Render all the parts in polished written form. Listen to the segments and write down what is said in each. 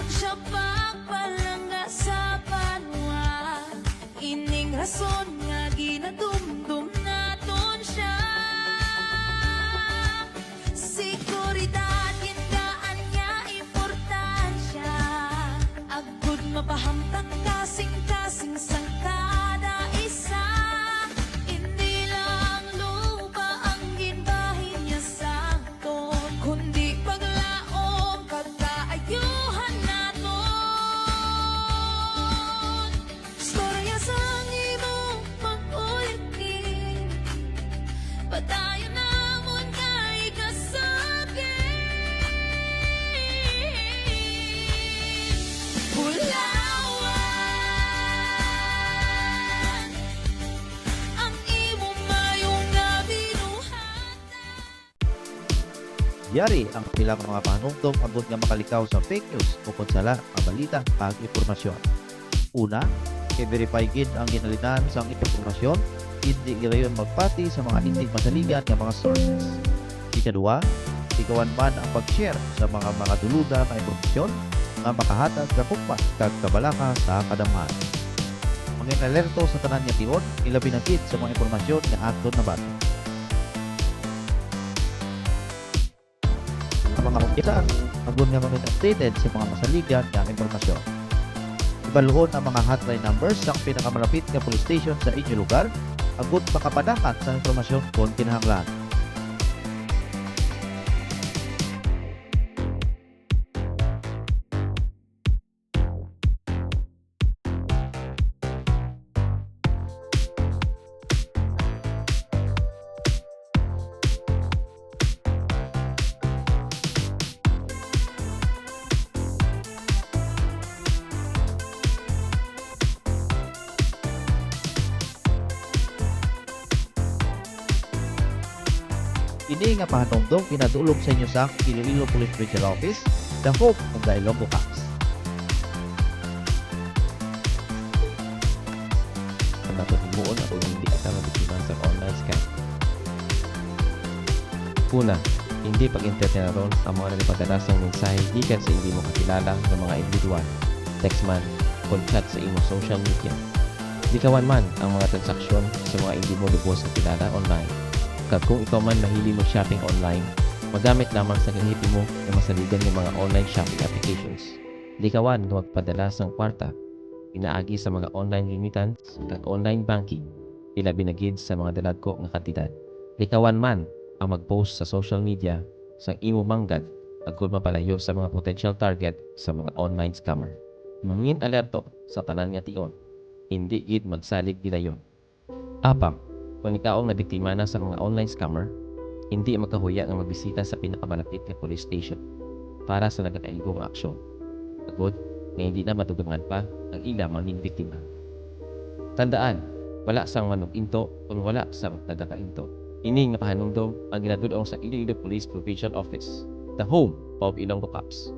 siya pagpalanga sa banwa. Ining rason nga ginadumdum naton siya. Seguridad gingaan niya importansya. Agud mapahamtang kasing-kasing sang kada isa. Hindi lang lupa ang ginbahin niya sakto, kundi paglaom kagkaayuhan naton. Storya sang imong pag-ulitin, padayon namon kay kasakit. Bulawan ang imong mayong nabinuhatan. Yari ang ilang mga panungtong abot nga makalikaw sa fake news o sala kabalita pag impormasyon. Una, i-verify gid ang ginalinan sa impormasyon, hindi girayon magpati sa mga hindi masaligan nga mga sources. Ikadua, ikawan man ang pag-share sa mga duluda na impormasyon nga makahatag kakupa kag kabalaka sa kadamhan. Mga alerto sa tanan nga tiyon, ilabi na gid sa mga impormasyon nga aton na bata. Mga kumpitan, agon nga mga updated sa mga masaligan ng impormasyon. Ibaluhon ang mga hotline numbers sa pinakamalapit nga police station sa inyong lugar, agon makapadakan sa impormasyon kung kinahanglan. Ini nga pahanungdong pinadulog sa inyo sa Iloilo Police Regional Office, The Hope of the Ilonggo Caps. Ang natutubuon ako hindi kita mabiktima sa online scam. Una, hindi pag-interneton ang mga nagpadala ng mensahe gikan sa hindi mo kakilala ng mga individual, text man, o chat sa imo social media. Likawan man ang mga transaksyon sa mga hindi mo lubos na kilala online. Kag kung ikaw man mahili mo shopping online, magamit lamang sa kahipin mo na masaligan ng mga online shopping applications. Likawan na magpadala ng kwarta, inaagi sa mga online remittance at online banking, ilabi na gid sa mga daladko nga kantidad. Likawan man ang mag-post sa social media sa imo manggad agud mapalayo sa mga potential target sa mga online scammer. Mangin alerto sa tanan nga tion, hindi gid magsalig gidayon. Apang, kung ikaw ang nabiktima na sa mga online scammer, hindi magkahuya nga magbisita sa pinakamalapit na police station para sa nagkakaigong aksyon. Agod na hindi na matugangan pa ang ila mga biktima. Tandaan, wala sang manuginto kung wala sang nagkakainto. Ini nga pahanungdong ang ginadudong sa Iloilo Police Provincial Office, the home of Ilonggo Caps.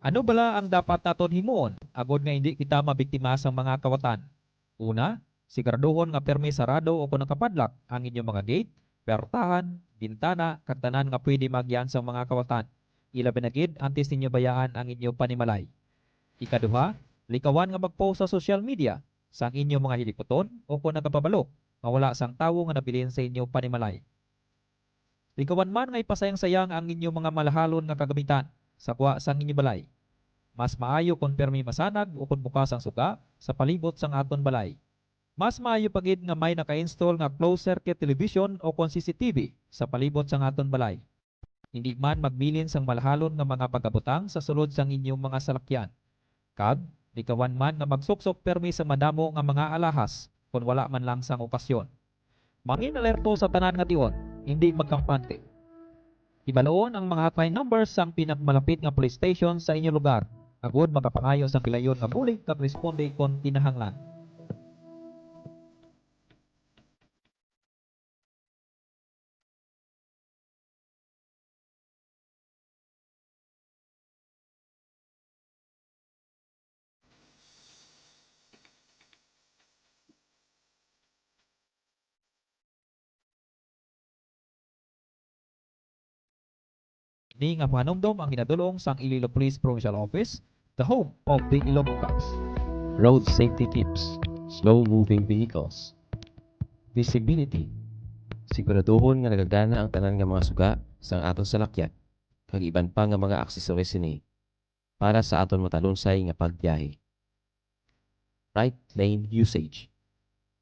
Ano bala ang dapat naton himuon agod nga hindi kita mabiktima sa mga kawatan? Una, siguraduhon nga permi sarado o kung nakapadlock ang inyong mga gate, pertahan, bintana, kag tanan nga pwede magyan sa mga kawatan. Ilabi na gid antes ninyo bayaan ang inyong panimalay. Ikaduha, likawan nga mag-post sa social media sang inyong mga hiliputon o kung nakapabalo nga wala sang tawo nga nabilin sa inyong panimalay. Likawan man nga ipasayang-sayang ang inyong mga malahalon nga kagamitan sa kuha sang inyong balay. Mas maayo kung permi masanag o kung bukas ang suga sa palibot sang aton balay. Mas maayo pagid nga may naka-install nga closed circuit television o kung CCTV sa palibot sang aton balay. Hindi man magbilin sang malahalon nga mga pagkabutang sa sulod sang inyong mga salakyan. Kag, likawan man nga magsuksok permi sa madamo nga mga alahas kung wala man lang sang okasyon. Mangin alerto sa tanan nga tion, hindi magkampante. Ibaloon ang mga hotline numbers sang pinakamalapit nga police station sa inyong lugar. Agud makapangayo sa pilayon nga bulig kag responde kon kinahanglan. Ini nga pahanumdom ang ginadulong sang Iloilo Police Provincial Office, the home of the Ilonggo Cops. Road safety tips, slow-moving vehicles. Visibility. Siguraduhon nga nagagana ang tanan nga mga suga sa aton salakyan, kag iban pa nga mga aksesoris ini para sa aton matalunsay nga pagbiyahe. Right lane usage.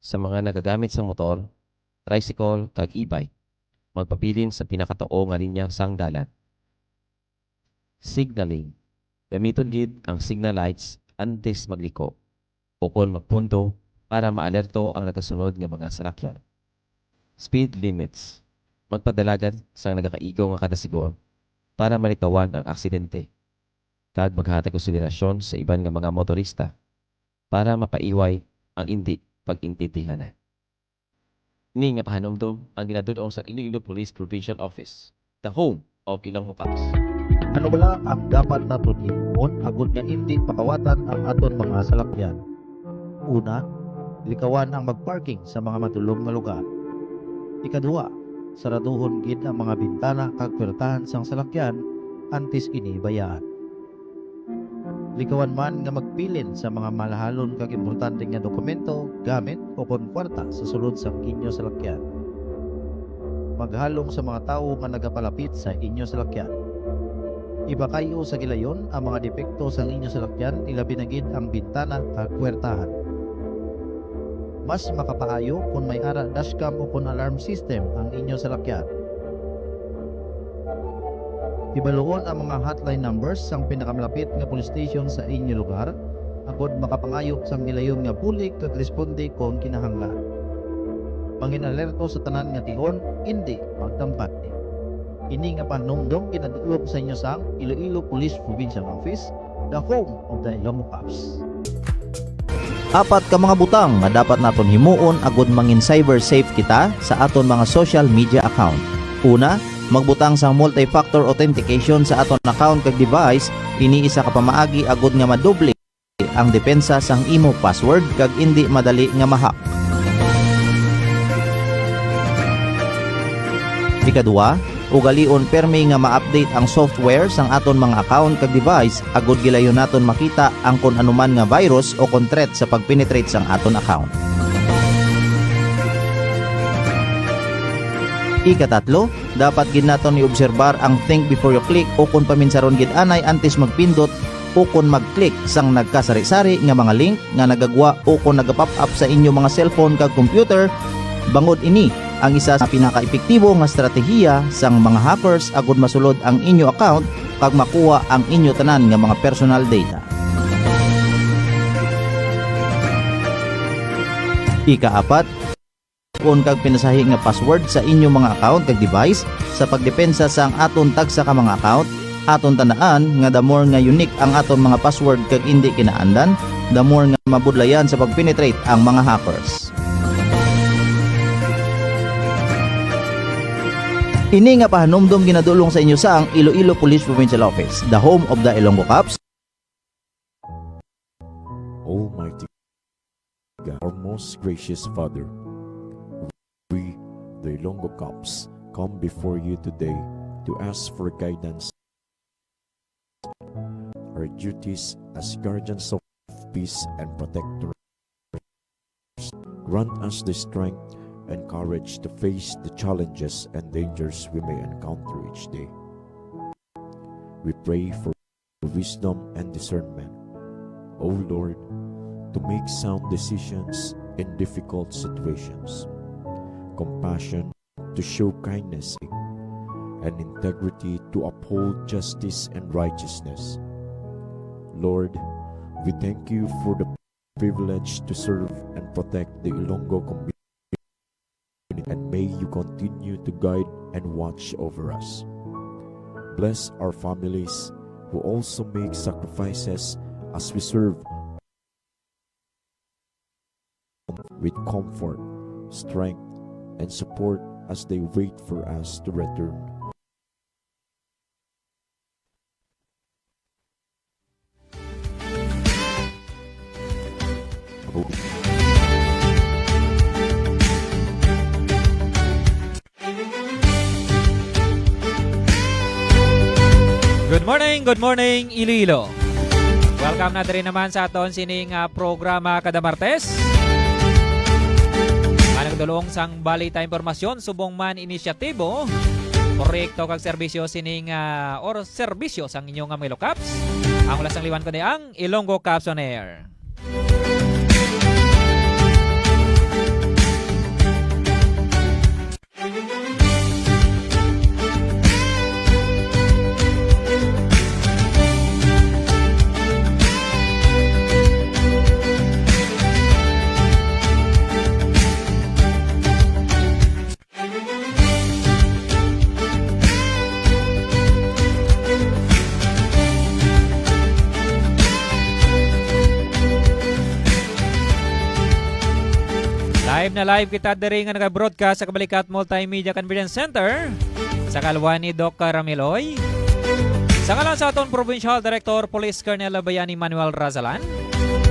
Sa mga nagagamit sa motor, tricycle kag e-bike, magpabilin sa pinakatao nga linya sang dalan. Signaling. Gamiton gid ang signal lights antes magliko o kon magpunto para maalerto ang nagasunod nga mga salakyan. Speed limits. Magpadalagan sa nagakaigo nga kada segundo para malikawan ang aksidente. Kag maghatag konsiderasyon sa iban nga mga motorista para mapaiway ang hindi pag-intindihan. Ini nga pahanumdom ang ginadulong sa Iloilo Police Provincial Office, the home of Ilonggo Cops. Ano bala ang dapat naton himuon agud nga hindi pakawatan ang aton mga salakyan? Una, likawan ang magparking sa mga matulom nga lugar. Ikaduha, saraduhon gid ang mga bintana kag puwertahan sang salakyan antes kini bayaan. Likawan man nga magpilin sa mga malahalon kag importante nga dokumento, gamit o kon kwarta sa sulod sang inyo salakyan. Maghalong sa mga tawo nga nagapalapit sa inyo salakyan. Ibakayo sa gilayon ang mga depekto sa inyo salakyan, ilabi na gid ang bintana kag puwertahan. Mas makapaayo kung may ara dashcam o kung alarm system ang inyo salakyan. Ibaluon ang mga hotline numbers sang pinakamalapit nga police station sa inyo lugar, agod makapangayo sang gilayon nga bulig kag responde kung kinahanglan. Manginalerto sa tanan nga tihon, hindi magtampat. Ini nga panumdom ginadulog sa inyo sang Iloilo Police Provincial Office, the home of the Ilonggo Cops. Apat ka mga butang nga dapat naton himuon agud mangin cyber safe kita sa aton mga social media account. Una, magbutang sang multi-factor authentication sa aton account kag device, iniisa ka pamaagi agud nga madoble ang depensa sang imo password kag hindi madali nga mahack. Ikaduha, ugalion permi nga ma-update ang software sang aton mga account kag device agud gilayon naton makita ang kun anuman nga virus o kon threat sa pagpenetrate sang aton account. Ikatatlo, dapat gid naton iobserbar ang think before you click o kun paminsaron gid anay antes magpindot o kun mag-click sang nagkasari-sari nga mga link nga nagagwa o kun nagapop up sa inyo mga cellphone kag computer. Bangod ini ang isa sa pinaka-epektibo nga estratehiya sang mga hackers agud masulod ang inyo account kag makuha ang inyo tanan nga mga personal data. Ikaapat, kung kag pinasahi nga password sa inyo mga account kag device sa pagdepensa sang aton tagsa ka mga account, aton tandaan nga the more nga unique ang aton mga password kag hindi kinaandan, the more nga mabudlayan sa pagpenetrate ang mga hackers. Ini nga pahanumdom ginadulong sa inyo sang Iloilo Police Provincial Office, the home of the Ilonggo Cops. Almighty God, our most gracious Father, we, the Ilonggo Cops, come before you today to ask for guidance. Our duties as guardians of peace and protectors. Grant us the strength and courage to face the challenges and dangers we may encounter each day. We pray for wisdom and discernment, O Lord, to make sound decisions in difficult situations, compassion to show kindness, and integrity to uphold justice and righteousness. Lord, we thank you for the privilege to serve and protect the Ilonggo community, and may you continue to guide and watch over us. Bless our families who also make sacrifices as we serve with comfort, strength, and support as they wait for us to return. good morning Iloilo. Welcome na rin naman sa aton sining programa kada Martes. Nagdulong sang balita impormasyon subong man inisyatibo, proyekto kag serbisyo sining or serbisyo sang inyong Milo Caps. Ang ulas ng liwan ko ni ang Ilonggo Caps on Air. Live na live kita diri nga naka-broadcast sa Kabalikat Multimedia Conference Center sa kalwa ni Doc Carameloy. Sa ngalan sa aton Provincial Director Police Colonel Bayani Manuel Razalan,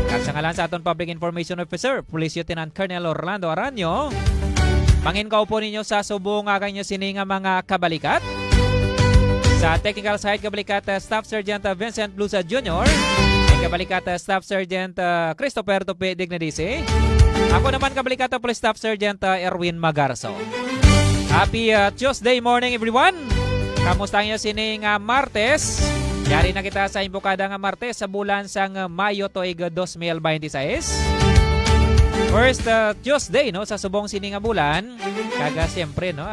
at sa ngalan sa aton Public Information Officer Police Lieutenant Colonel Orlando Aranyo, mangin kaupo ninyo sa subong kanyo sini nga mga kabalikat. Sa Technical Side Kabalikat Staff Sergeant Vincent Blusa Jr. and Kabalikat Staff Sergeant Christopher Tope Dignadisi. Ako naman Kabalikat Police Staff Sergeant Erwin Magarso. Happy Tuesday morning everyone. Kamusta nyo sining Martes? Yari na kita sa imbukada nga Martes sa bulan sang Mayo tuig 2026. First Tuesday no sa subong sining bulan. Kaga siyempre no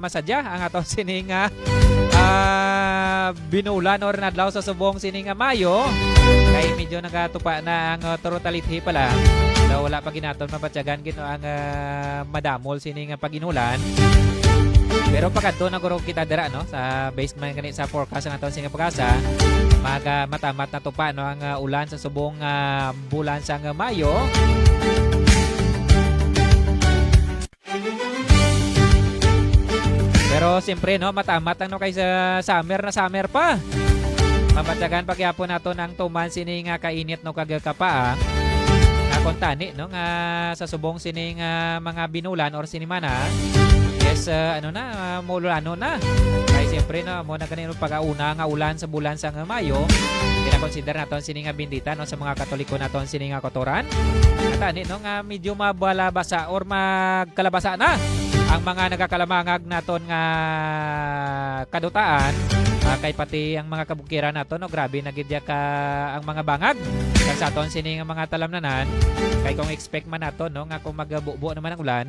masadya ang ato sining binulan or nadlaw sa subong sining Mayo. Kay medyo nagatupa na ang torotalithi pala. So wala pa ginaton mapatyagan gino ang madamol sining paginulan. Pero pagkadto na guro kita dira no sa based man gani sa forecast ng aton sining pag-asa, matamat na tupa no ang ulan sa subong bulan sang Mayo. Pero siyempre no matamat ang no kay sa summer pa. Mapatyagan pagyapon naton ang tuman sining kainit no kag kapaa. Kontani no nga sa subong sining mga binulan or sinimana. Yes, mulano na. Kaya siyempre no mo na kanino pag-auna nga ulan sa bulan sa Mayo. Kina-consider naton sining bindita no sa mga Katoliko naton sining kotoran. Katani no nga medyo mabalabasa or magkalabasa na ang mga nagakalamangag naton nga kadutaan. Kay pati ang mga kabukiran nato no grabe nagidya ka ang mga bangag kag sa aton sining mga talamnanan kay kung expect man nato no nga kung magbubo naman ang ulan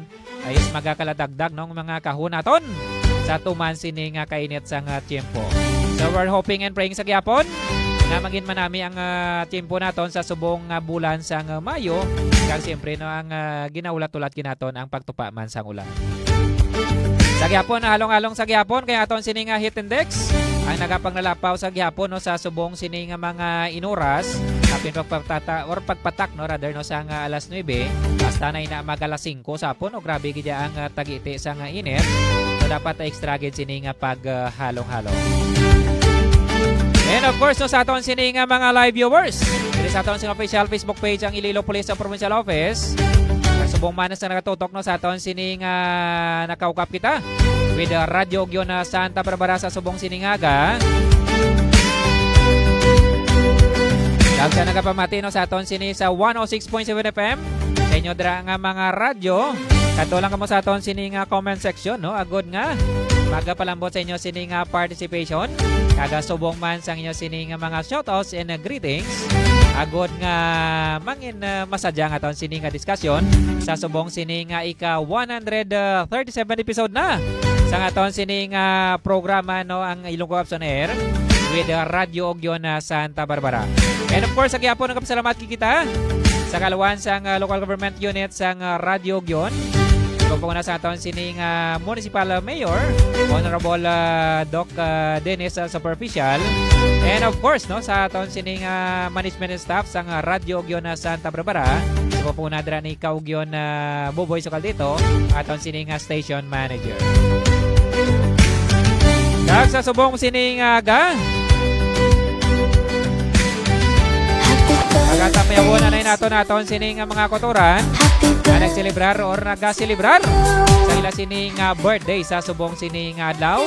ay magakaladagdag no mga kahon naton sa tuman sining kainit sang tiempo. So we're hoping and praying sa gyapon nga magin man nami ang tiempo naton sa subong bulan sang Mayo kag siyempre no ang ginaulat-ulat kinaton ang pagtupa man sang ulan. Sa gyapon halong-halong sa gyapon kay aton sining heat index ang nagapanglalapaw sa gyapon no sa subong sining mga inuras kapin pagpatak no rather no sa alas 9 hasta na ina magalas 5 sapon o grabe gid ang tagiti sa init so dapat extra gid sining paghalong-halong. And of course no, sa aton sining mga live viewers diri sa aton sining official Facebook page ang Iloilo Police Provincial Office. Subong manas na nakatutok no sa aton sining nakaukap kita with Radio Ogyon na Santa Barbara sa subong siningaga. Dagsa nagapamati no sa aton sini sa 106.7 FM. Sa inyo dira nga mga radyo. Kadto lang kamo sa aton sini nga comment section no. Agod nga magapalambot sa inyo sini nga participation. Kaga subong man sang inyo sini nga mga shoutouts and greetings. Agod nga mangin masadya nga aton sini nga diskusyon sa subong sini nga ika 137 episode na sa aton sini nga programa no ang Ilonggo Caps on Air with Radio Ogyon na Santa Barbara. And of course, sa gyapon nagpasalamat kita sa kalawan sang local government unit sang Radio Ogyon. Pagpuna sa aton sining Municipal Mayor Honorable Doc Dennis Superficial. And of course no sa aton sining management staff sang Radio Ogyon na Santa Barbara. Pagpuna dra ni Kaugyon Buboy Sukal dito aton sining station manager. Kag sa subong sining aga Agatapay mayawon na naton sini nga mga kotoran na nagselebrar or nagaselebrar sa ila sini nga birthday sa subong sini nga adlaw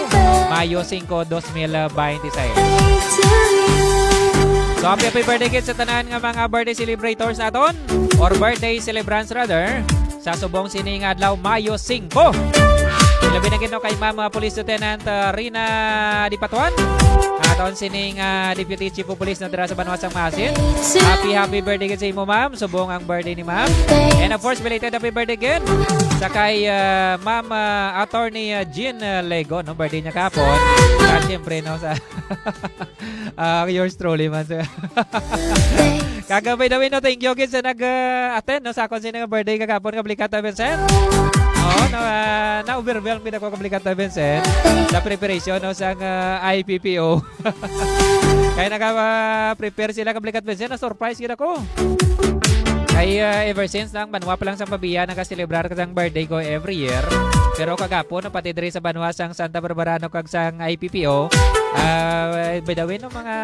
Mayo 5, 2026. So happy birthday kids sa tanan nga mga birthday celebrators naton or birthday celebrants rather sa subong sini nga adlaw Mayo 5. Labi na kay Ma'am Police Lieutenant Rina Dipatuan. Aton sining Deputy Chief of Police na dira sa Banwasang Masin. Happy birthday sa imo ma'am. Subong ang birthday ni ma'am. And of course, belated happy birthday again sa kay Ma'am Attorney Jean Lego, no? Birthday niya kahapon. At siyempre, no, sa yours truly man. Kagabay na no, thank you kids sa nag-attend no, sa akong sinang birthday kahapon Kablikata Vincent. Oo, na-overwhelm din ako Kablikata Vincent sa preparation no, sa IPPO. Kaya naka-prepare sila Kablikata Vincent, na-surprise gina ko. Kaya ever since nang Banwa pa lang sa Pabiya, nakaselebrar ka sang birthday ko every year. Pero kagapon, no, pati diri sa Banwa sang Santa Barbara no, kag sang IPPO, by the way, no, mga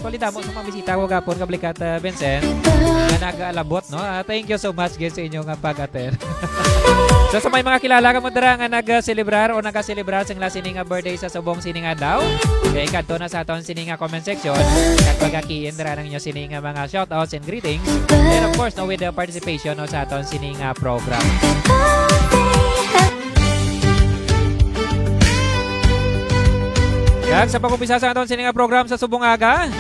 kwalita mo sa mga bisita ko kagapon Kablikata Vincent na nag-alabot, no? Thank you so much guys sa inyong pag-attend. So sa may mga kilala ka mo dara nga nag-celebrar o nag-celebrar sang lasining nga birthday sa subong sining adlaw, kay kadto na sa aton sining nga comment section kag pagakiin dara ng inyo sining nga mga shoutouts and greetings. And of course, no, with the participation no, sa aton sining nga program. Kag sa pag-umpisa sa aton sining nga program sa subong aga,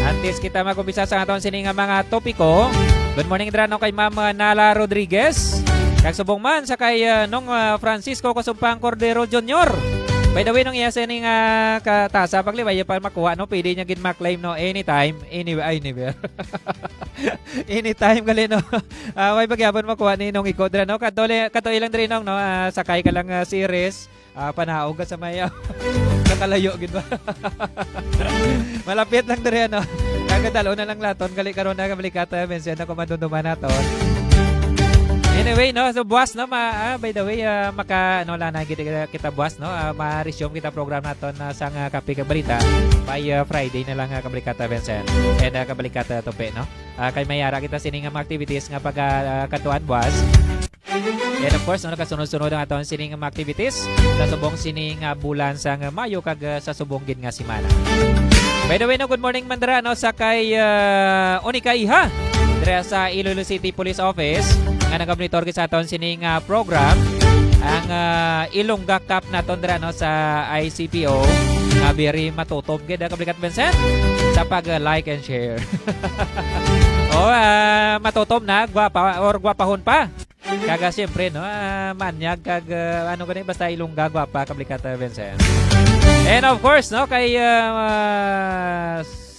antes kita mag-umpisa sa aton sining nga mga topiko. Good morning dra no kay Ma'am Nala Rodriguez. Kag subong man sa kay nung Francisco Cosumpang Cordero Jr. By the way, nung iya sining katasa paglibay pa makuha no, pwede niya gid ma-claim no anytime, anywhere. Anytime gali no. May pagyapon makuha ni nung iko dra no. Katoy lang diri nung no, sakay ka lang series, panaog ka sa mayaw. Kakalayo gid ba. Malapit lang diri no. Kagadalo na lang laton gali karon na Kablikata mention na komandunduman naton. Anyway, no, so buwas no, by the way, maka ano lang na kita buwas no, ma-resume kita program naton sang Kape kag Balita by Friday na lang Kablikata Vincent and Kablikata Tope no. Kay mayara kita sining mga activities nga pagkatuan buwas. And of course, no, nakasunod-sunod ang aton sining mga activities sa subong sining bulan sang Mayo kag sa subong gid nga semana. By the way, no, good morning mandara no sa kay Onika Iha dira sa Iloilo City Police Office nga nag-monitor sa aton sining program ang Ilongga Cup naton dira no sa ICPO nga very matutob gid Kablikat Vincent sa pag-like and share. Matutob na gwapa or gwapahon pa. Kaga siyempre no, manyag kag ano gani basta Ilongga gwapa Kablikat Vincent. And of course no kay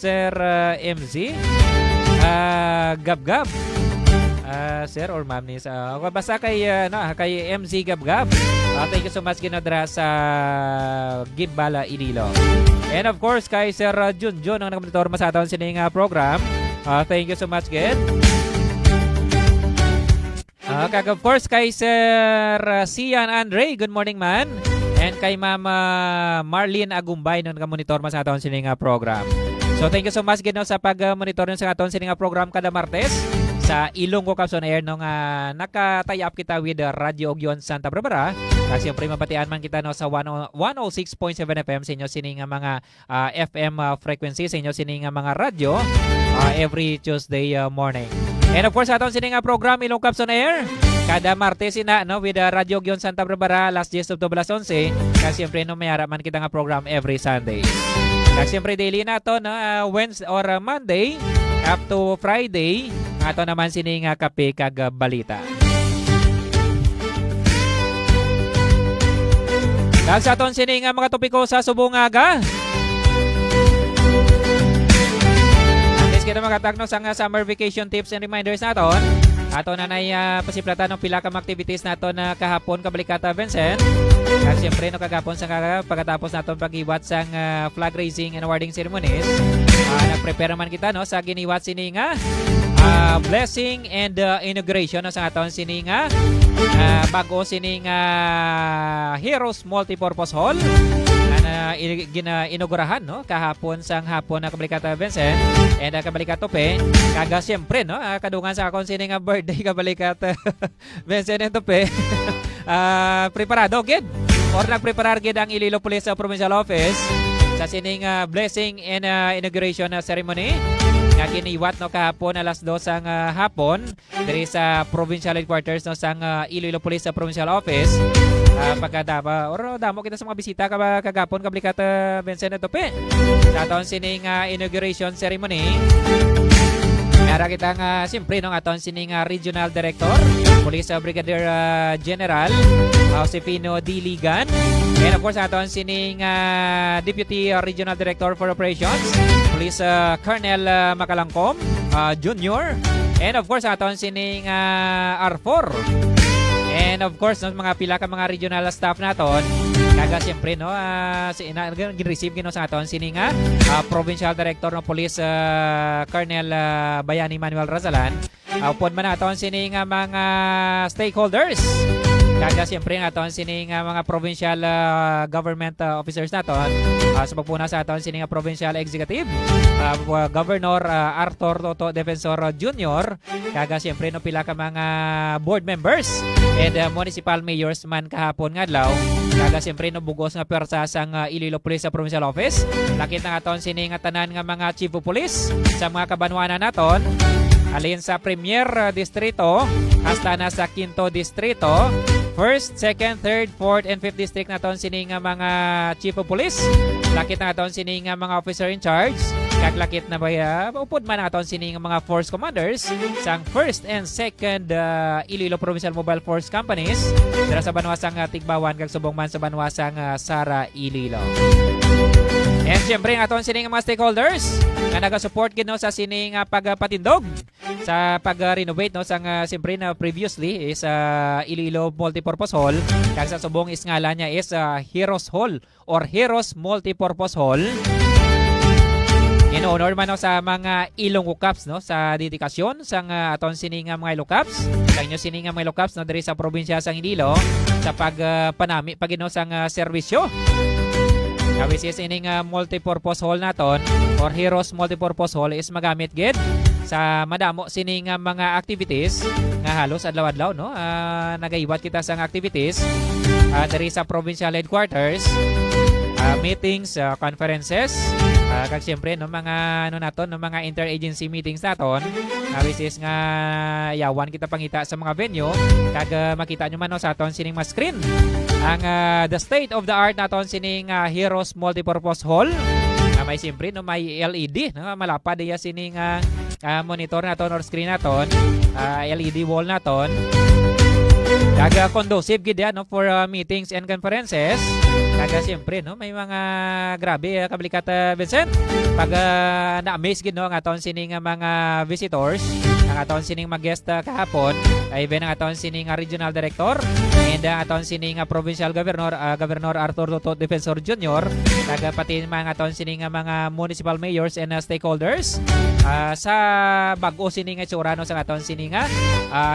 Sir MZ Gabgab. Sir or ma'am ni sa basta kay kay MZ Gabgab. Thank you so much ginadra sa Gimbala Iloilo. And of course kay Sir Junjun ang nagmonitor sa aton sining program. Thank you so much again. Kag of course kay Sir Sian Andre, good morning man. And kay Ma'am Marlene Agumbay nung nagmonitor sa aton sining program. So thank you so much gid no, sa pag-monitor sa aton sining program kada Martes sa Ilonggo Capson Air nung naka-tie up kita with Radio Ogyon Santa Barbara. Kasi siyempre mabatian man kita no sa 106.7 FM sa inyo sining mga FM frequency sa inyo sining mga radyo every Tuesday morning. And of course aton sining program Ilonggo Capson Air kada Martes ina no with Radio Ogyon Santa Barbara last 10 of 11. Kasi siyempre no mayara man kita nga program every Sunday. Kasi siyempre daily na to no, Wednesday or Monday up to Friday. Ato naman sining Kape kag Balita. Kag sa aton sining mga topiko sa subong aga. Atis kita makatagno sa summer vacation tips and reminders naton. Ato na nay pasiplatan ng pila ka activities naton na kahapon Kablikata Vincent. Kag siyempre no kagapon sa pagkatapos naton pag-iwat sang flag raising and awarding ceremonies. Nag-prepare man kita no sa giniwat sining blessing and inauguration sa aton sining bago sining Heroes Multipurpose Hall inaugurahan no kahapon sang hapon na kabalikat Vincent and kabalikat Tope kaga siyempre no kadungan sa akong sining birthday kabalikat Vincent and Tope preparado gid or nagpreparar gid ang Iloilo Police Provincial Office sa sining blessing and inauguration ceremony nga giniwat no kahapon alas 2 ang hapon diri sa provincial headquarters no sang Iloilo Police Provincial Office. Pagkadaba or damo kita sa mga bisita kagapon kablikat Vincent Tope sa aton sining inauguration ceremony. Nara kita nga siyempre no aton sining Regional Director Police Brigadier General Josefino D. Ligan and of course aton sining Deputy Regional Director for Operations Police Colonel Makalangkom Junior and of course aton sining R4 and of course no, mga pila ka mga regional staff naton kaga siyempre no receive gino sa aton sining Provincial Director ng Police Colonel Bayani Manuel Razalan upon man aton sining mga stakeholders kaga siyempre nga aton sining mga provincial government officers naton sa pagpuna sa aton sining provincial executive Governor Arthur Toto Defensor Jr. kaga siyempre no pila ka mga board members and municipal mayors man kahapon nga adlaw kaga siyempre no bugos nga persa sang Iloilo Police Provincial Office lakit na aton sining tanan nga mga chief of police sa mga kabanwanan naton alin sa Premier Distrito hasta na sa 5th Distrito 1st, 2nd, 3rd, 4th, and 5th District naton sining mga Chief of Police lakit na aton sining mga officer in charge kaglakit na baya upod man aton sining mga force commanders sang 1st and 2nd Iloilo Provincial Mobile Force Companies dira sa banwasang Tigbawan kag subong man sa banwasang Sara Iloilo. And siyempre ang aton sining mga stakeholders nga naga-support gid no sa sining pagpatindog sa pag-renovate no sang siyempre na previously is Iloilo Multipurpose Hall kag sa subong is ngalan niya is Heroes Hall or Heroes Multipurpose Hall. In-honor man no, sa mga Ilonggo Cups no sa dedikasyon sang aton sining mga Ilocaps sang inyo sining mga Ilocaps no diri sa probinsya sang Iloilo sa pagpanami pagino sang serbisyo. Kawis is ining multipurpose hall naton or Heroes Multipurpose Hall is magamit gid sa madamo sining mga activities nga halos adlaw-adlaw no nagaiwat kita sang activities diri sa provincial headquarters meetings conferences kag siyempre no mga ano naton no mga interagency meetings naton which is nga yawan kita pangita sa mga venue kag makita nyo man no sa aton sining mga screen ang the state of the art naton sining Heroes Multipurpose Hall may siyempre no may LED no malapad diya sining monitor naton or screen naton LED wall naton kag conducive gid yan no for meetings and conferences kag siyempre no may mga grabe kablikat Vincent pag na-amaze gid no ang aton sining mga visitors ang aton sining mga guest kahapon even ang aton sining regional director and ang aton sining provincial governor Governor Arthur Toto Defensor Jr. kag pati mga aton sining mga municipal mayors and stakeholders sa bag-o sining itsura no sa aton sining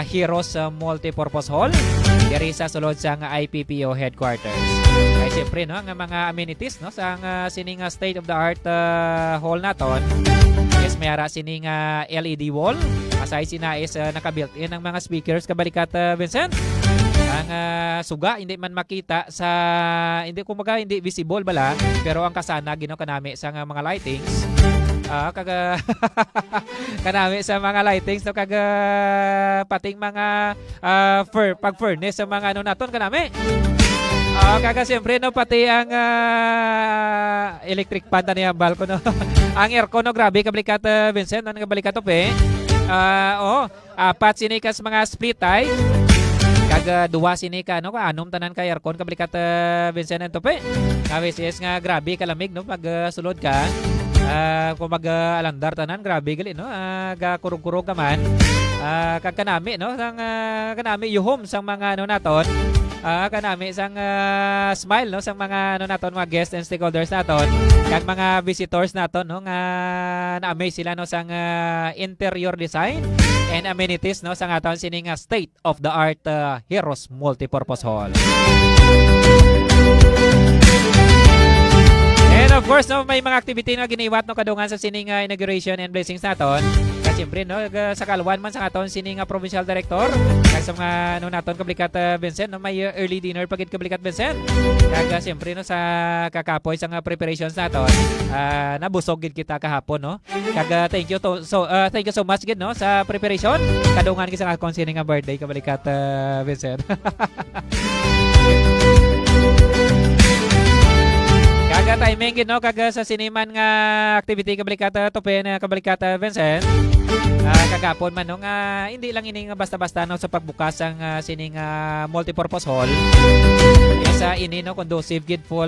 Heroes Multipurpose Hall diri sa sulod sang IPPO headquarters. Kay siyempre no ang mga amenities no sa sining state of the art hall naton is may ara sining LED wall asay sina is naka-built in ang mga speakers kabalikat Vincent. Ang suga hindi man makita sa hindi kumaga hindi visible bala pero ang kasana gino kanami sa mga lightings kaga kanami sa mga lightings no kaga pating mga pag furnace sa mga ano naton kanami kaga siyempre no pati ang electric fan na niyang balko no ang aircon no grabe kablikat Vincent no kabalikat Tope apat sinikas mga split type kag duwa sini ka no anom tanan ka aircon kablikat Vincent and Tope kawis is nga grabe kalamig no pag sulod ka kung mag-alandar tanan grabe gali no ga kurog-kurog ka man kag kanami no sang kanami yuhom sang mga ano naton kanami sang smile no sang mga ano naton mga guests and stakeholders naton kag mga visitors naton no nga na-amaze sila no sang interior design and amenities no sang aton sining state of the art Heroes Multipurpose Hall. of course, no, may mga activity na giniwat no kadungan sa sining inauguration and blessings naton. Kasi siyempre no, sa kalwan man sa aton sining provincial director. Kag sa mga ano naton kablikat Vincent, no, may early dinner pagit kablikat Vincent. Kag siyempre no sa kakapoy sa preparations naton, nabusog gid kita kahapon no. Kag thank you so much gid no sa preparation. Kadungan gid sa akong sining birthday kablikat Vincent. Kaga timing gid no kaga sa siniman nga activity kabalikata tope na kabalikata Vincent. Kagapon man no nga hindi lang ini nga basta-basta no sa pagbukas ang sining multipurpose hall. Isa ini no conducive gid for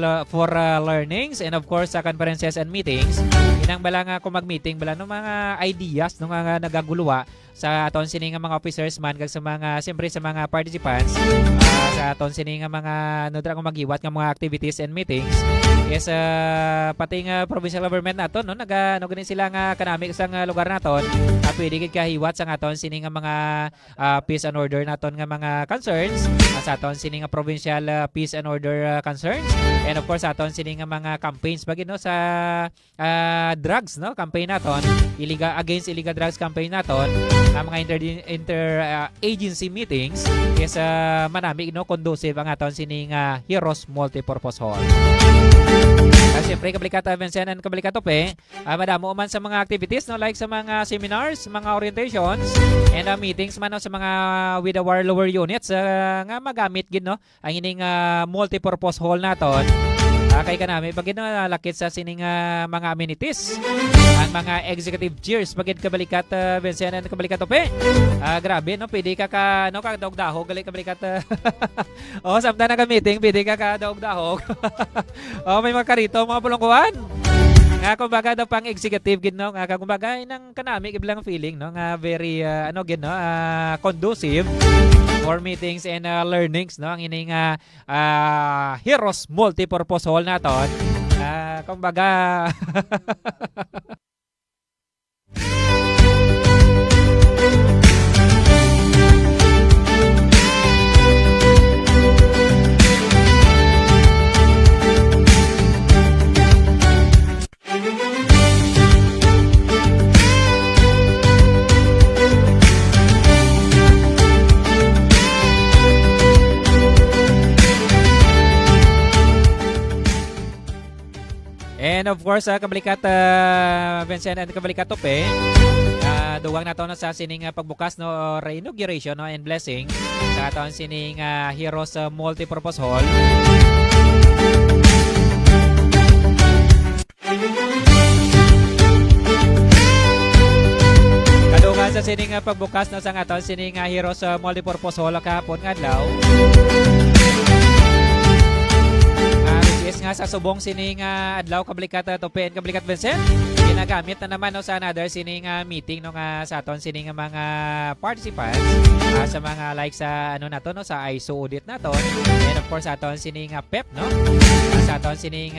learnings and of course sa conferences and meetings. Inang bala nga kung mag-meeting bala no mga ideas no nga nagaguluwa sa aton sining mga officers man kag sa mga siyempre sa mga participants sa aton sining mga ano dra magiwat nga mga activities and meetings is pati nga provincial government naton no ano gani sila nga kanami sa lugar naton pwede gid kahiwat sa aton sining mga peace and order naton nga mga concerns sa aton sining provincial peace and order concerns and of course sa aton sining mga campaigns bagid no sa drugs no campaign naton against illegal drugs campaign naton ang mga inter-agency meetings is manami no conducive ang aton sining Heroes Multipurpose Hall. Siyempre kabalikata Vincent and kabalikata Tope, madamo man sa mga activities no like sa mga seminars, mga orientations and meetings man no, sa mga with our lower units nga magamit gid no ang ining multipurpose hall naton. Kay kanami pagid no lakit sa sining mga amenities ang mga executive chairs pagid kabalikat Vincent and kabalikat Tope. Grabe no pwede ka no ka dahog gali kabalikat. Samtang na meeting pwede ka dahog. May mga karito mga pulungkuan. Nga kumbaga daw pang executive gid no nga kumbaga nang kanami iblang feeling no nga very gid no conducive for meetings and learnings no ang ining Heroes Multipurpose Hall naton. Kumbaga and of course, kabalikat Vincent and kabalikat Tope, duwag na to no, sa sining pagbukas no re-inauguration no and blessing sa aton sining Heroes Multipurpose Hall. Kadungan sa sining pagbukas no sa aton sining Heroes Multipurpose Hall kahapon nga adlaw. Yes nga sa subong sining adlaw kablikat Tope and kablikat Vincent ginagamit na naman no sa another sining meeting no nga sa aton sining mga participants sa mga like sa ano nato no sa ISO audit naton and of course sa aton sining PEP no sa aton sining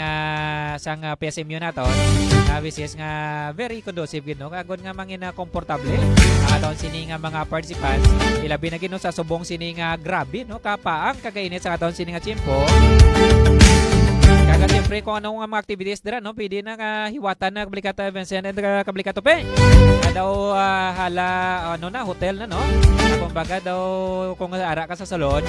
sang PSMU naton which is nga very conducive gid no kagod nga mangina komportable ang aton sining mga participants ilabi na gid no sa subong sining grabe no kapaang kagainit sa aton sining chimpo. Kaga siyempre kung anong mga activities dira no pwede na hiwatan na kablikat Vincent and kablikat Tope. Daw hala ano na hotel na no. Kumbaga daw kung ara ka sa salon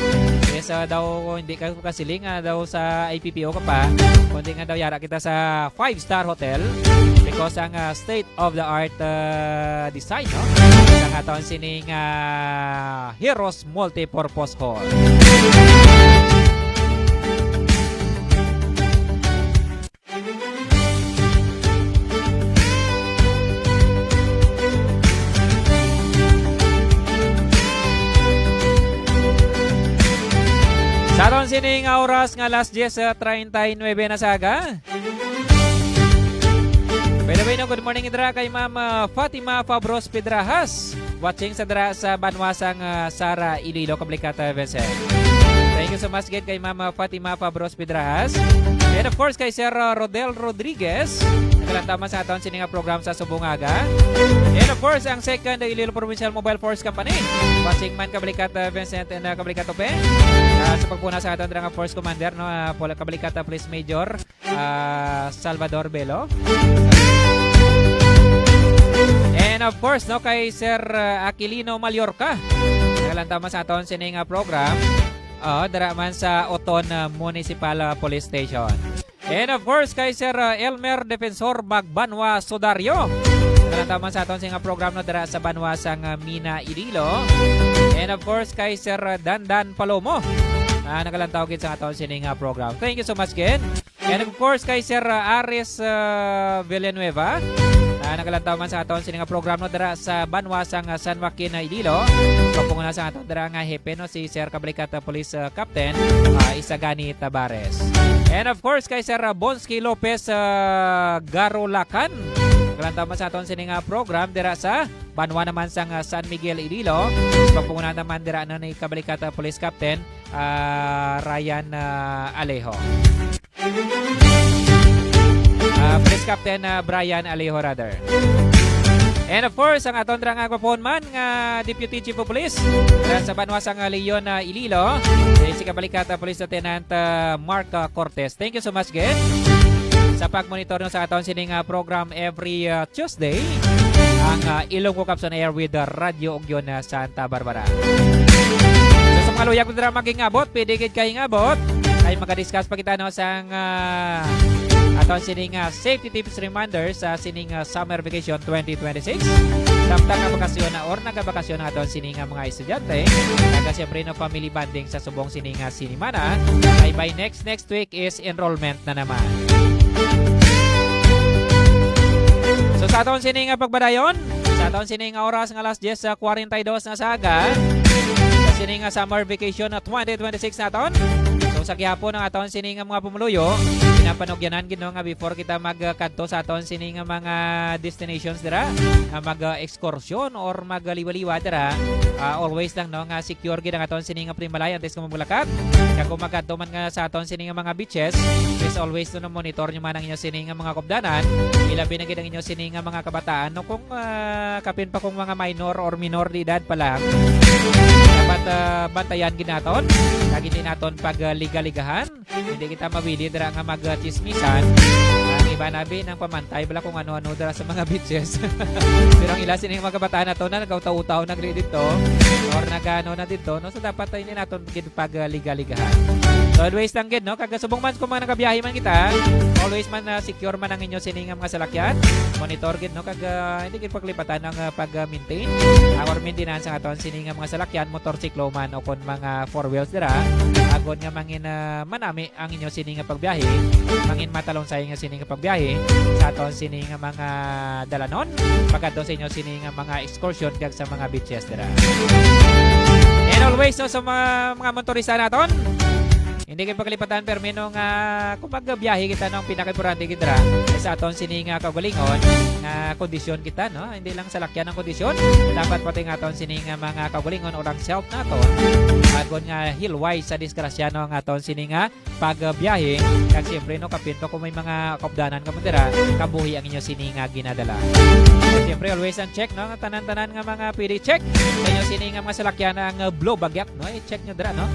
is daw hindi ka kasiling daw sa IPPO ka pa kundi nga daw yara kita sa 5-star hotel because ang state of the art design no ang aton sining Heroes Multipurpose Hall. Saron sining oras nga last 10:39 na saga. By the way, no, good morning idra kay Ma'am Fatima Fabros Pedrajas. Watching sa dra sa Banwasang Sara Iloilo Kablikata Vincent. Thank you so much again kay Ma'am Fatima Fabros Pedrajas. And of course kay Sir Rodel Rodriguez. Nagkalantama sa aton sining program sa Subungaga. And of course ang second Iloilo Provincial Mobile Force Company. Watching man Kablikata Vincent and Kablikata Tope. Sa pagpuna sa aton nga Force Commander no, Pula Kabalikata Police Major Salvador Belo. And of course no kay Sir Aquilino Mallorca. Naglalantama sa aton sining program. Dara man sa Oton Municipal Police Station. And of course kay Sir Elmer Defensor Magbanwa Sodario. Naglalantama sa aton sining program no dara sa Banwa sang Mina Iloilo. And of course kay Sir Dandan Palomo. Nagalantaw gid sa aton sining program. Thank you so much again. And of course kay Sir Aris Villanueva. Nagalantaw man sa aton sining program no dara sa Banwa sang San Joaquin Iloilo. Kapunguna sa aton dara nga hepe no si Sir Kabalikata Police Captain Isagani Tabares. And of course kay Sir Bonsky Lopez Garulacan. Nagalantaw man sa aton sining program dira sa Banwa naman sang San Miguel Iloilo. Kapunguna naman dira no ni Kabalikata Police Captain Ryan Alejo. Police Captain Brian Alejo rather. And of course, ang aton nga gwapoon man nga Deputy Chief of Police sa Banwa sang Leon Iloilo, si Kabalikata Police Lieutenant Mark Cortez. Thank you so much again sa pagmonitor no sa aton sining program every Tuesday ang Ilonggo Caps on Air with Radio Ogyon Santa Barbara. So sa mga luyag na maging abot, pwede gid kay abot ay makadiscuss pa kita no sang aton sining safety tips reminders sa sining summer vacation 2026. Samtang nga bakasyon or nagabakasyon ang aton sining mga estudyante, naga siyempre no family bonding sa subong sining sinimana, ay by next week is enrollment na naman. So sa aton sining pagbadayon, sa aton sining oras nga alas 10:42 na saga, sa sining summer vacation 2026 naton. So sa gihapon ng aton sining mga pumuluyo, pinapanugyanan gid nga before kita magkadto sa aton sining mga destinations dira, mag-excursion or magliwaliwa dira, always lang no nga secure gid ang aton sining primalay antes ka magbulakat. Kag kung magkadto man nga sa aton sining mga beaches, please always no monitor nyo man ang inyo sining mga kubdanan, ilabi na gid ang inyo sining mga kabataan no kung kapin pa kung mga minor or minor de edad pa lang. Dapat bantayan gid naton, kag hindi naton pagliga-ligahan, hindi kita mabili dira nga magchismisan. Ang iba nabi ng pamantay bala kung ano-ano dira sa mga beaches. Pero ang ila sining mga kabataan nato na nagautaw-utaw nagri dito or nagano na dito no, so dapat hindi naton gid pagliga-ligahan. So always lang gid no, kag subong man kung mga nagabiyahe man kita, always man secure man ang inyo sining mga salakyan. Monitor gid no, kag hindi gid paglipatan ang pag-maintain or maintenance ang aton sining mga salakyan, motorsiklo man o kon mga four wheels dira. Agon nga mangin manami ang inyo sining pagbiyahe, mangin matalon sa inyo sining pagbiyahe sa aton sining mga dalanon, pagkadto sa inyo sining mga excursion kag sa mga beaches dira. And always no, sa mga motorista naton, hindi kayo paglipatan permino nga kung magbiyahe kita ng pinaka-importante kita sa aton sining kagalingon nga kondisyon kita no, hindi lang sa lakyan ng kondisyon, dapat pati nga aton sining mga kagalingon o ang self naton agon nga hilway sa disgrasya no nga aton sining pagbiyahe. Kag siyempre no kapinto kung may mga kabdanan ka mo dira, kabuhi ang inyo sining ginadala. Siyempre always ang check no, tanan-tanan nga mga pwede check sa inyo sining mga salakyan ang blow bagyak no, i-check nyo dira no.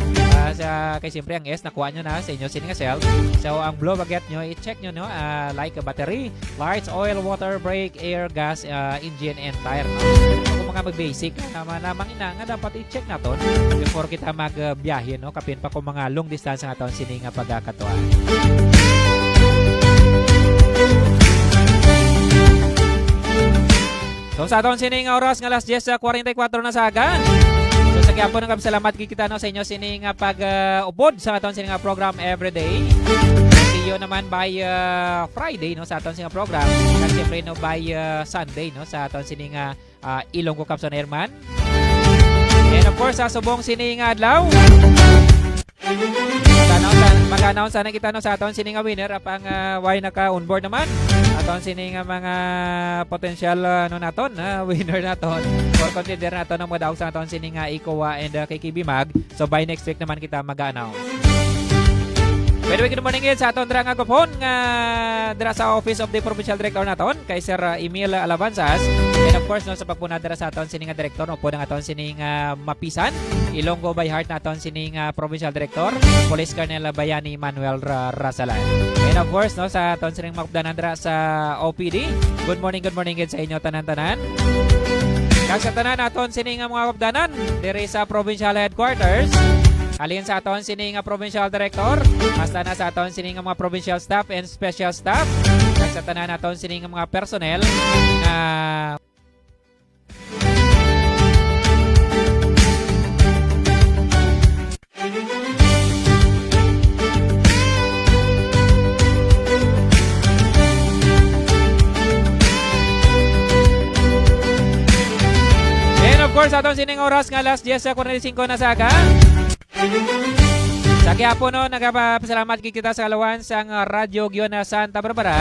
Sa kay siyempre ang S nakuha nyo na sa inyo sining self. So ang blow bagyak nyo, i-check nyo no, like a battery, lights, oil, water, brake, air, gas, engine and tire no. Kung mga mag-basic namang ina nga dapat i-check naton before kita magbiyahe no, kapin pa kung mga long distance ang aton sining pagkakatuan. So sa aton sining oras nga alas 10:44 na saga. So sa kaya po nang salamat kita no sa inyo sining pag-ubod sa aton sining program everyday. See you naman by Friday no sa aton sining program. Kag siyempre no by Sunday no sa aton sining Ilonggo Caps on Air man. And of course sa subong sining adlaw, mag-announce sana kita no sa aton sining winner apang why naka-onboard naman aton sining mga potential naton winner naton or contender naton ang madaog sa aton sining Ikowa and KKB Mag. So by next week naman kita mag-announce. By the way, good morning gid sa aton dira nga gupon nga dira sa Office of the Provincial Director naton kay Sir Emil Alabanzas. And of course no sa pagpuna dira sa aton sining nga direktor no po aton sining mapisan Ilonggo by heart naton sining Provincial Director Police Colonel Bayani Manuel Rasalan. And of course no sa aton sining makupdanan dira sa OPD. Good morning gid sa inyo tanan-tanan. Kag sa tanan naton sining mga kapdanan diri sa Provincial Headquarters. Alin sa aton sining Provincial Director, hasta na sa aton sining mga Provincial Staff and Special Staff, kag sa tanan naton sining mga personnel nga And of course aton sining oras nga last 10:45 na saga. Sa Quiapo no, nagpapasalamat kita sa kalawan sang Radyo Gyon na Santa Barbara.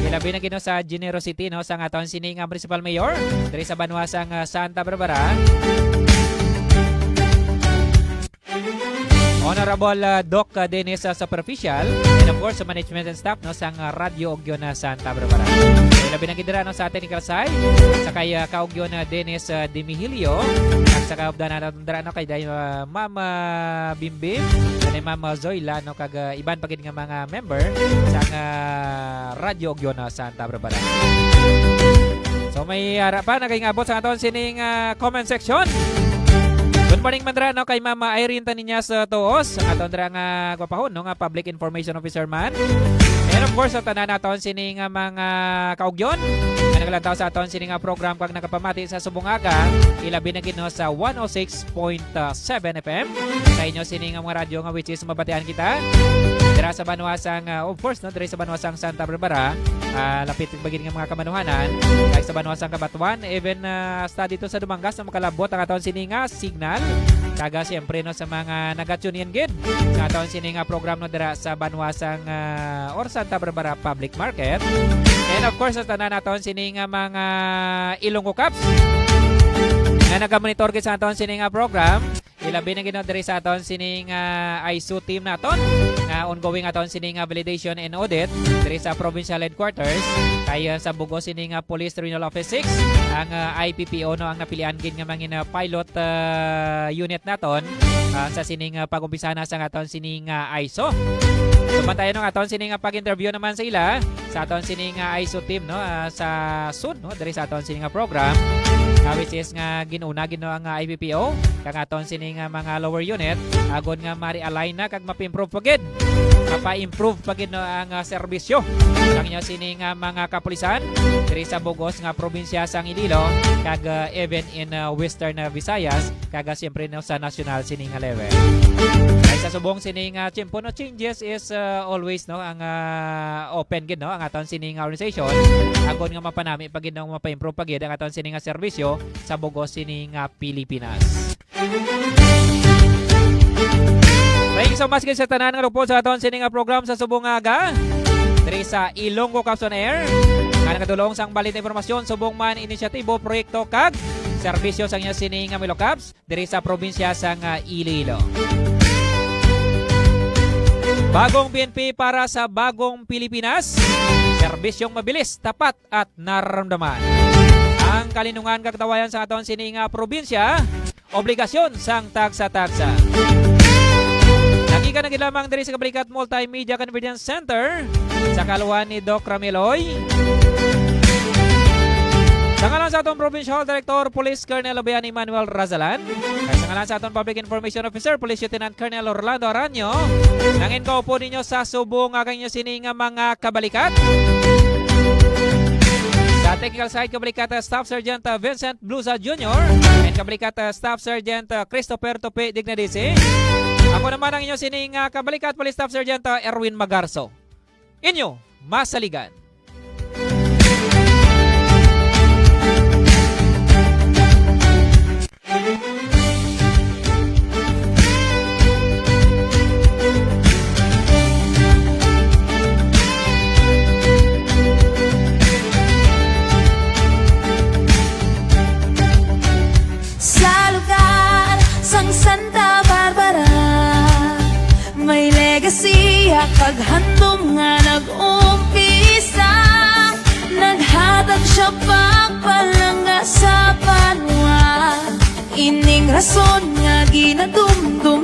Ilabi na gino sa generosity no sang aton sining Principal Mayor diri sa banwa sang Santa Barbara. Honorable Doc Dennis Superficial and of course sa management and staff no sang Radyo Gyon na Santa Barbara. Ilabi na gidira no sa technical side sa kay Kaugyon Dennis Dimihilio at sa kaupdan natin dira no kay Ma'am Bimbim and Ma'am Zoyla no kag iban pagid nga mga member sa Radyo Gyon na Santa Barbara. So may harapan nagingabot sa aton sining comment section. Good morning mandra no kay Mama Irene Taniñas Tuos ang aton dira nga gwapahon no nga Public Information Officer man. And of course sa tanan naton sining mga kaugyon nga naglantaw sa aton sining program kag nakapamati sa Subungaga ilabi na gid no sa 106.7 FM sa inyo sining mga radyo nga which is mabatian kita dira sa banwasang of course no dira sa banwasang Santa Barbara lapit bagid nga mga kamanuhanan kay sa banwasang Kabatuan even hasta dito sa Dumangas na makalabot ang aton sining signal kaga siyempre no sa mga nagatune in gid sa aton sining program no dira sa banwasang or Santa Barbara Public Market. And of course sa tanan naton sining mga Ilonggo Caps nga nagamonitor gid sa aton sining program ilabi na gid diri sa aton sining ISO team naton nga ongoing aton sining validation and audit diri sa provincial headquarters kay sa Bugos sining Police Regional Office 6 ang IPPO no ang napilian gid nga mangin pilot unit naton sa sining pag-umpisa na sa aton sining ISO. Sumantayan ng aton sining pag-interview naman sa ila sa aton sining ISO team no sa SUD no diri sa aton sining program which is nga ginuna gino ang IPPO kag aton sining mga lower unit agon nga mari-align na kag mapa-improve pagid mapa-improve pagid no ang serbisyo kang inyo sining mga kapulisan diri sa Bugos nga probinsya sang Iloilo kag even in Western Visayas kag siyempre no sa national sining level. Ay sa subong sining chimpo no changes is always no ang open gid no ang aton sining organization agon nga mapanami pagid no mapa-improve pagid ang aton sining serbisyo sa Bugos sining Pilipinas. Thank you so much sa tanan nga rupod sa aton sining program sa Subungaga diri sa Ilonggo Caps on Air nga nagadulong sang balit impormasyon subong man inisyatibo proyekto kag serbisyo sang inyo sining Milo Caps diri sa probinsya sang Iloilo. Bagong PNP para sa bagong Pilipinas, serbisyong mabilis, tapat at nararamdaman. Ang kalinungan kagtawayan sa aton sining probinsya, obligasyon sang tagsa-tagsa. Nakika na lamang diri sa Kablikat Multimedia Convergence Center sa kaluhan ni Doc Rameloy. Sa ngalan sa atong Provincial Director Police Colonel Bayani Manuel Rasalan, at sa ngalan sa atong Public Information Officer Police Lieutenant Colonel Orlando Aranyo, nangin ko po ninyo sa subong ang inyo sining mga kabalikat. Sa technical side, Kabalikat Staff Sergeant Vincent Blusa Jr. and Kabalikat Staff Sergeant Christopher Tope Dignadisi. Ako naman ang inyo sining Kabalikat Police Staff Sergeant Erwin Magarso. Inyo, masaligan. Sa lugar sang Santa Barbara, may legacy paghandom nga nag-umpisa, naghatag siya pagpalanga sa banwa. Ining rason nga ginadumdum